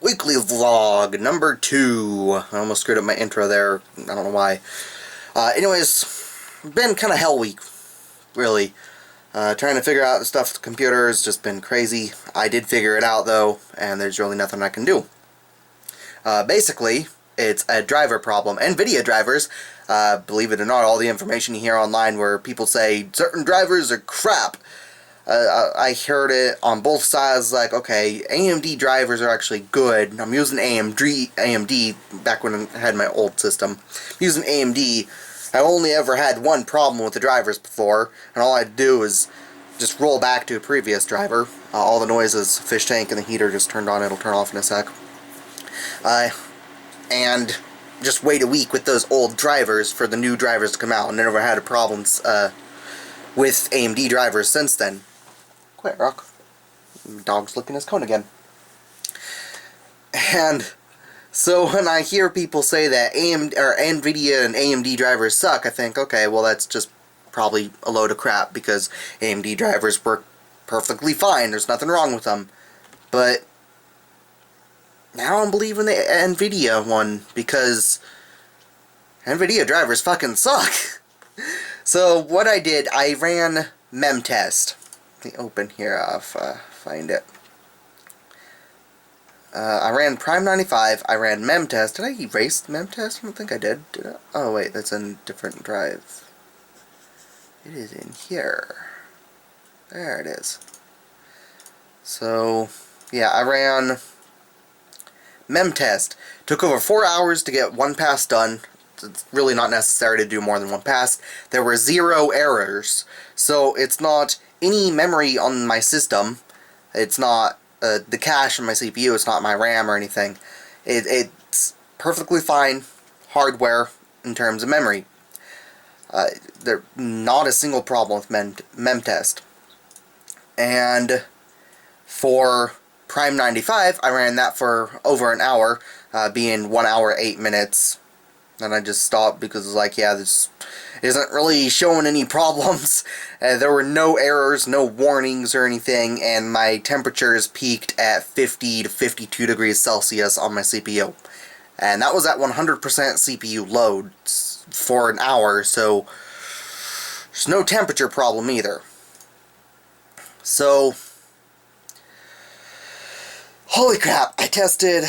weekly vlog number 2. I almost screwed up my intro there. I don't know why. Anyways, been kind of hell week, really. Trying to figure out the stuff with the computer has just been crazy. I did figure it out though, and there's really nothing I can do. Basically, it's a driver problem. Nvidia drivers, believe it or not, all the information you hear online where people say certain drivers are crap. I heard it on both sides, like, okay, AMD drivers are actually good. I'm using AMD back when I had my old system. I'm using AMD. I only ever had one problem with the drivers before, and all I'd do is just roll back to a previous driver. All the noises, fish tank and the heater just turned on, it'll turn off in a sec. And just wait a week with those old drivers for the new drivers to come out, and never had problems with AMD drivers since then. Quit, Rock. Dog's licking his cone again. And so when I hear people say that Nvidia and AMD drivers suck, I think, okay, well that's just probably a load of crap, because AMD drivers work perfectly fine. There's nothing wrong with them. But now I'm believing the Nvidia one, because Nvidia drivers fucking suck. So what I did, I ran memtest. Let me open here, I'll find it. I ran Prime 95, I ran memtest. Did I erase memtest? I don't think I did. Did I? Oh wait, that's in a different drive. It is in here. There it is. So, yeah, I ran memtest. Took over 4 hours to get one pass done. It's really not necessary to do more than one pass. There were 0 errors. So it's not any memory on my system. It's not the cache on my CPU. It's not my RAM or anything. It's perfectly fine hardware in terms of memory. There's not a single problem with memtest. And for Prime 95, I ran that for over an hour, being 1 hour 8 minutes. And I just stopped because it was like, yeah, this isn't really showing any problems. There were no errors, no warnings or anything, and my temperatures peaked at 50 to 52 degrees Celsius on my CPU. And that was at 100% CPU load for an hour, so there's no temperature problem either. So, holy crap, I tested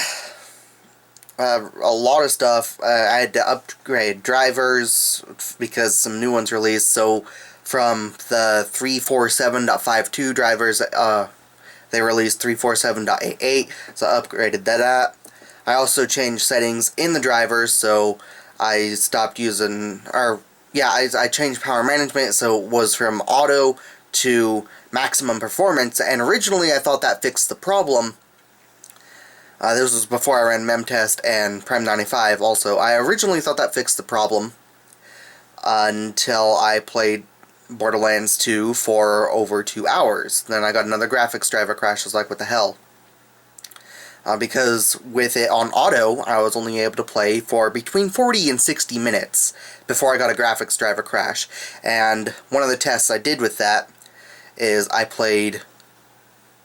a lot of stuff. I had to upgrade drivers because some new ones released. So from the 347.52 drivers, they released 347.88, so I upgraded that. I also changed settings in the drivers, so I stopped using, I changed power management, so it was from auto to maximum performance, and originally I thought that fixed the problem. This was before I ran memtest and Prime 95 also. I originally thought that fixed the problem until I played Borderlands 2 for over 2 hours. Then I got another graphics driver crash. I was like, what the hell? Because with it on auto, I was only able to play for between 40 and 60 minutes before I got a graphics driver crash. And one of the tests I did with that is I played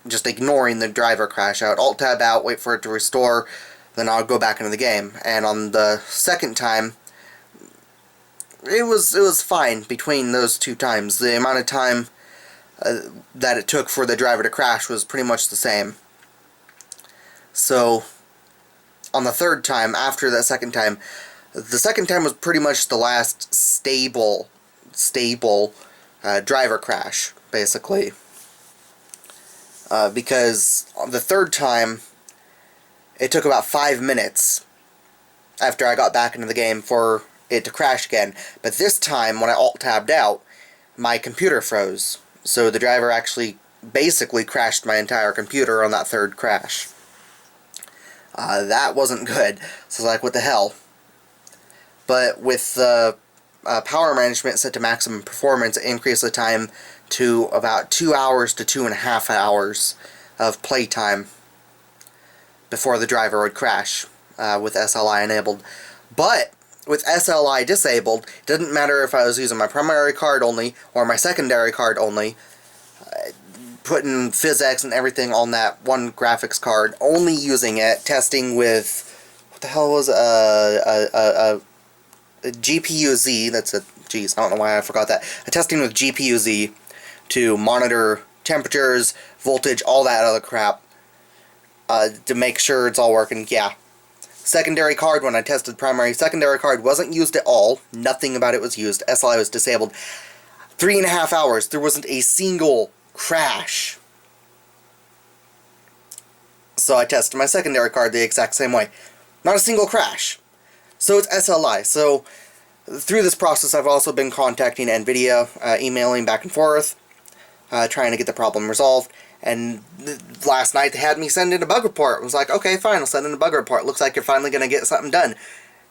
just ignoring the driver crash. I would alt-tab out, wait for it to restore, then I would go back into the game. And on the second time, it was fine between those two times. The amount of time that it took for the driver to crash was pretty much the same. So, on the third time, after that second time, the second time was pretty much the last stable driver crash, basically. Because the third time, it took about 5 minutes after I got back into the game for it to crash again. But this time, when I alt-tabbed out, my computer froze. So the driver actually basically crashed my entire computer on that third crash. That wasn't good. So I was like, what the hell? But with the power management set to maximum performance, it increased the time to about 2 hours to 2.5 hours of playtime before the driver would crash with SLI enabled. But with SLI disabled, it didn't matter if I was using my primary card only or my secondary card only. putting physics and everything on that one graphics card, only using it, testing with, what the hell was a GPU-Z, that's a, geez, I don't know why I forgot that, testing with GPU-Z to monitor temperatures, voltage, all that other crap, to make sure it's all working. Yeah. Secondary card, when I tested primary, secondary card wasn't used at all. Nothing about it was used. SLI was disabled. 3.5 hours. There wasn't a single crash. So I tested my secondary card the exact same way. Not a single crash. So it's SLI. So through this process, I've also been contacting Nvidia, emailing back and forth, trying to get the problem resolved. And last night they had me send in a bug report. I was like, okay, fine, I'll send in a bug report. Looks like you're finally going to get something done.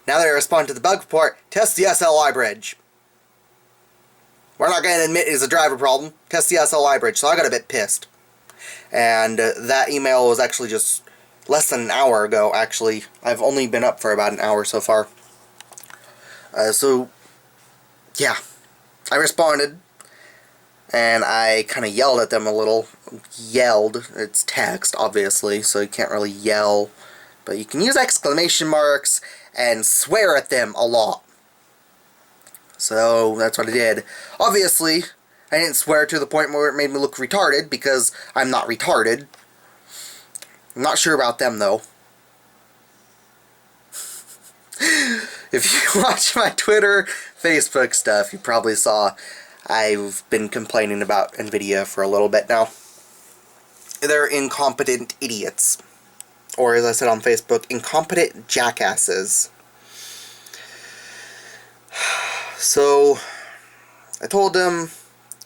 Now they respond to the bug report, test the SLI bridge. We're not going to admit it's a driver problem. Test the SLI bridge. So I got a bit pissed. And that email was actually just less than an hour ago, actually. I've only been up for about an hour so far. So, yeah. I responded. And I kind of yelled at them a little. Yelled. It's text, obviously, so you can't really yell. But you can use exclamation marks and swear at them a lot. So, that's what I did. Obviously, I didn't swear to the point where it made me look retarded, because I'm not retarded. I'm not sure about them, though. If you watch my Twitter, Facebook stuff, you probably saw I've been complaining about Nvidia for a little bit now. They're incompetent idiots. Or, as I said on Facebook, incompetent jackasses. So, I told them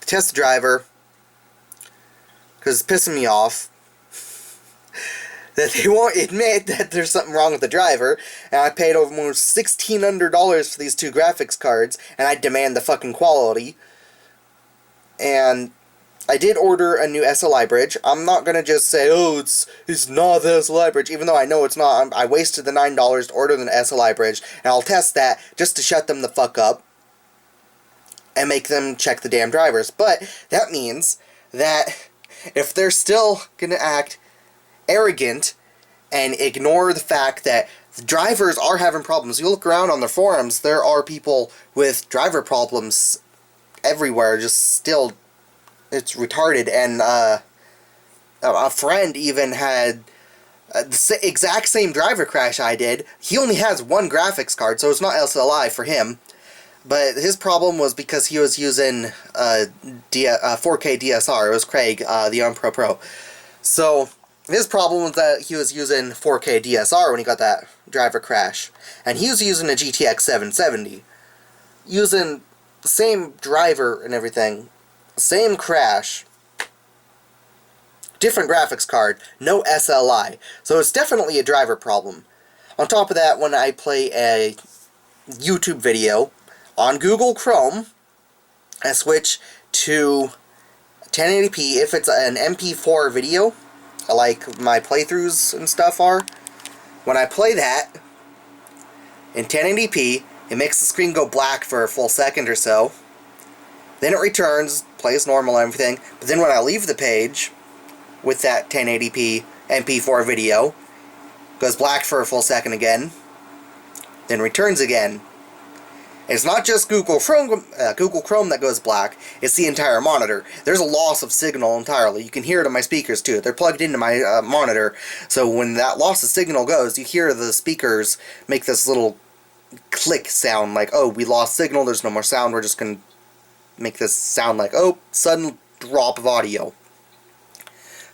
to test the driver, because it's pissing me off that they won't admit that there's something wrong with the driver, and I paid almost $1,600 for these two graphics cards, and I demand the fucking quality. And I did order a new SLI bridge. I'm not gonna just say, oh, it's not the SLI bridge, even though I know it's not. I wasted the $9 to order the SLI bridge, and I'll test that just to shut them the fuck up and make them check the damn drivers. But that means that if they're still gonna act arrogant and ignore the fact that the drivers are having problems. You look around on the forums, there are people with driver problems everywhere, just still, it's retarded. And a friend even had the exact same driver crash I did. He only has one graphics card, so it's not SLI for him. But his problem was because he was using 4K DSR. It was Craig, the Unpro Pro. So his problem was that he was using 4K DSR when he got that driver crash. And he was using a GTX 770. Using the same driver and everything. Same crash. Different graphics card. No SLI. So it's definitely a driver problem. On top of that, when I play a YouTube video on Google Chrome, I switch to 1080p if it's an MP4 video, like my playthroughs and stuff are. When I play that in 1080p, it makes the screen go black for a full second or so. Then it returns, plays normal and everything. But then when I leave the page with that 1080p MP4 video, it goes black for a full second again, then returns again. It's not just Google Chrome that goes black, it's the entire monitor. There's a loss of signal entirely. You can hear it on my speakers too. They're plugged into my monitor, so when that loss of signal goes, you hear the speakers make this little click sound like, oh, we lost signal, there's no more sound, we're just going to make this sound like, oh, sudden drop of audio.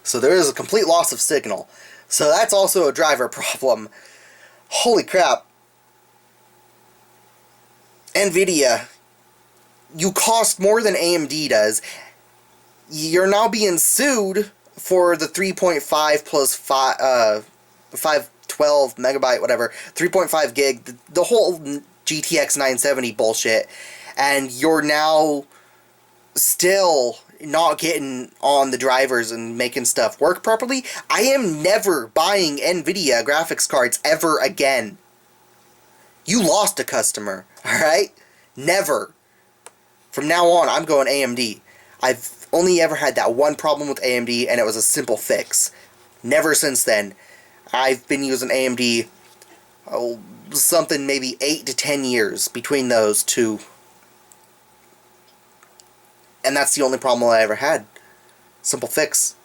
So there is a complete loss of signal. So that's also a driver problem. Holy crap. Nvidia, you cost more than AMD does. You're now being sued for the 3.5 plus 512 megabyte, whatever, 3.5 gig, the whole GTX 970 bullshit, and you're now still not getting on the drivers and making stuff work properly. I am never buying Nvidia graphics cards ever again. You lost a customer, alright? Never. From now on, I'm going AMD. I've Only ever had that one problem with AMD, and it was a simple fix. Never since then. I've been using AMD, something maybe 8 to 10 years between those two. And that's the only problem I ever had. Simple fix.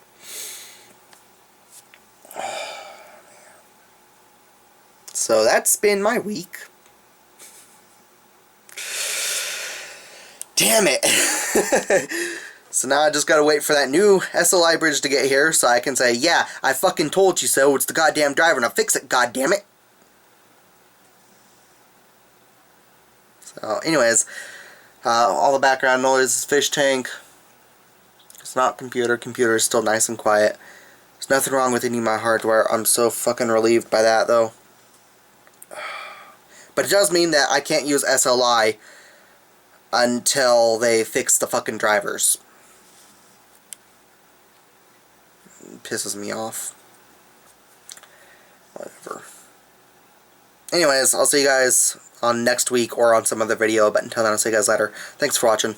So that's been my week. Damn it. So now I just gotta wait for that new SLI bridge to get here so I can say, yeah, I fucking told you so, it's the goddamn driver, now fix it, goddammit. So, anyways, all the background noise is fish tank. It's not computer. Computer is still nice and quiet. There's nothing wrong with any of my hardware. I'm so fucking relieved by that, though. But it does mean that I can't use SLI until they fix the fucking drivers. It pisses me off. Whatever. Anyways, I'll see you guys on next week or on some other video, but until then, I'll see you guys later. Thanks for watching.